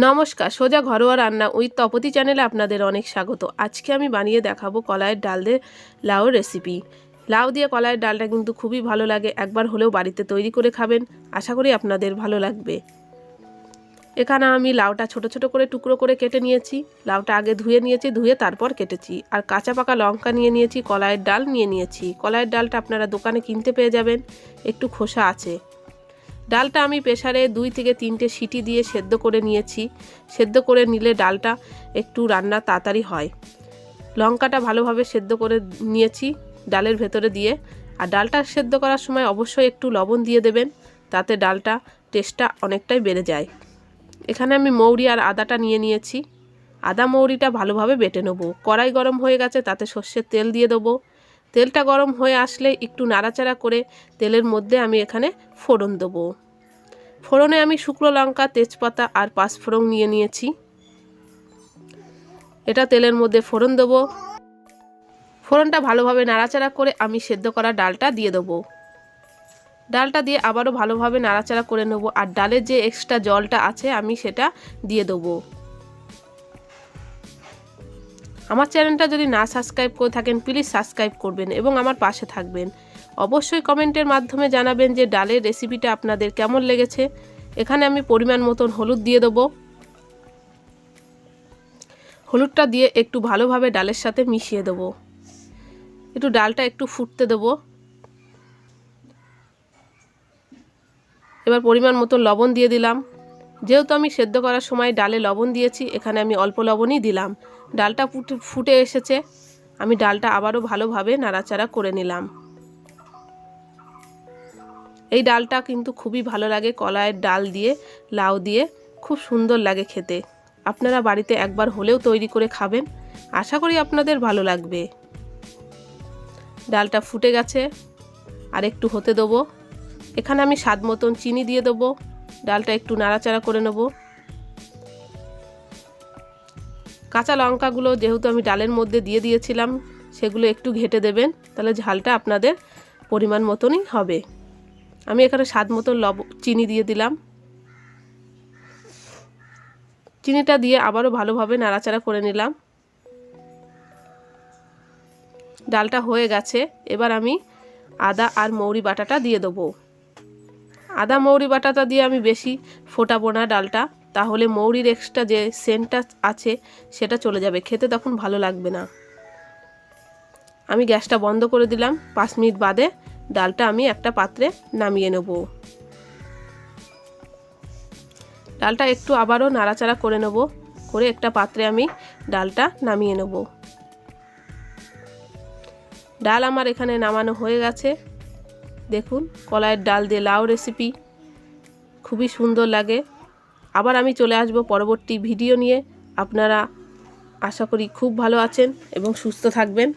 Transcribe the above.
নমস্কার, সোজা ঘরোয়া রান্না উইথ তপতি চ্যানেলে আপনাদের অনেক স্বাগত। আজকে আমি বানিয়ে দেখাবো কলাইয়ের ডাল দিয়ে লাউ রেসিপি। লাউ দিয়ে কলাইয়ের ডালটা কিন্তু খুবই ভালো লাগে, একবার হলেও বাড়িতে তৈরি করে খাবেন, আশা করি আপনাদের ভালো লাগবে। এখানে আমি লাউটা ছোট ছোট করে টুকরো করে কেটে নিয়েছি। লাউটা আগে ধুয়ে নিয়েছি, ধুয়ে তারপর কেটেছি। আর কাঁচা পাকা লঙ্কা নিয়ে নিয়েছি, কলাইয়ের ডাল নিয়ে নিয়েছি। কলাইয়ের ডালটা আপনারা দোকানে কিনতে পেয়ে যাবেন, একটু খোসা আছে। ডালটা আমি প্রেসারে 2 থেকে 3টে সিটি দিয়ে সেদ্ধ করে নিয়েছি। সেদ্ধ করে নিলে ডালটা একটু রান্না তাড়াতাড়ি হয়। লঙ্কাটা ভালোভাবে সেদ্ধ করে নিয়েছি ডালের ভেতরে দিয়ে। আর ডালটা সেদ্ধ করার সময় অবশ্যই একটু লবণ দিয়ে দেবেন, তাতে ডালটা টেস্টটা অনেকটাই বেড়ে যায়। এখানে আমি মৌরি আর আদাটা নিয়ে নিয়েছি। আদা মৌরিটা ভালোভাবে বেটে নেব। কড়াই গরম হয়ে গেছে, তাতে সর্ষের তেল দিয়ে দেবো। তেলটা গরম হয়ে আসলে একটু নাড়াচাড়া করে তেলের মধ্যে আমি এখানে ফোড়ন দেবো। ফোড়নে আমি শুকনো লঙ্কা, তেজপাতা আর পাঁচফোড়ন নিয়ে নিয়েছি। এটা তেলের মধ্যে ফোড়ন দেবো। ফোড়নটা ভালোভাবে নাড়াচাড়া করে আমি সেদ্ধ করা ডালটা দিয়ে দেবো। ডালটা দিয়ে আবারও ভালোভাবে নাড়াচাড়া করে নেব। আর ডালের যে এক্সট্রা জলটা আছে আমি সেটা দিয়ে দেবো। আমার চ্যানেলটা যদি না সাবস্ক্রাইব করে থাকেন প্লিজ সাবস্ক্রাইব করবেন এবং আমার পাশে থাকবেন। অবশ্যই কমেন্টের মাধ্যমে জানাবেন যে ডালের রেসিপিটা আপনাদের কেমন লেগেছে। এখানে আমি পরিমাণ মতন হলুদ দিয়ে দেবো। হলুদটা দিয়ে একটু ভালোভাবে ডালের সাথে মিশিয়ে দেবো। একটু ডালটা একটু ফুটতে দেবো। এবার পরিমাণ মতন লবণ দিয়ে দিলাম। যেহেতু আমি সেদ্ধ করার সময় ডালে লবণ দিয়েছি, এখানে আমি অল্প লবণই দিলাম। ডালটা ফুটে এসেছে, আমি ডালটা আবারও ভালোভাবে নাড়াচাড়া করে নিলাম। এই ডালটা কিন্তু খুবই ভালো লাগে, কলাইয়ের ডাল দিয়ে লাউ দিয়ে খুব সুন্দর লাগে খেতে। আপনারা বাড়িতে একবার হলেও তৈরি করে খাবেন, আশা করি আপনাদের ভালো লাগবে। ডালটা ফুটে গেছে, আর একটু হতে দেবো। এখানে আমি স্বাদ মতন চিনি দিয়ে দেবো। ডালটা একটু নাড়াচাড়া করে নেব। কাঁচা লঙ্কাগুলো যেহেতু আমি ডালের মধ্যে দিয়ে দিয়েছিলাম, সেগুলো একটু ঘেটে দেবেন, তাহলে ঝালটা আপনাদের পরিমাণ মতনই হবে। আমি এখানে স্বাদ মতন চিনি দিয়ে দিলাম। চিনিটা দিয়ে আবারও ভালোভাবে নাড়াচাড়া করে নিলাম। ডালটা হয়ে গেছে, এবার আমি আদা আর মৌরি বাটাটা দিয়ে দেবো। আদা মৌরি বাটাটা দিয়ে আমি বেশি ফোটাবো না ডালটা, তাহলে মৌরির এক্সট্রা যে সেন্টটা আছে সেটা চলে যাবে, খেতে তখন ভালো লাগবে না। আমি গ্যাসটা বন্ধ করে দিলাম। 5 মিনিট বাদে ডালটা আমি একটা পাত্রে নামিয়ে নেব। ডালটা একটু আবারও নাড়াচাড়া করে নেব, করে একটা পাত্রে আমি ডালটা নামিয়ে নেব। ডাল আমার এখানে নামানো হয়ে গেছে। দেখুন, কলাইয়ের ডাল দিয়ে লাউ রেসিপি খুবই সুন্দর লাগে। আবার আমি চলে আসব পরবর্তী ভিডিও নিয়ে। আপনারা আশা করি খুব ভালো আছেন এবং সুস্থ থাকবেন।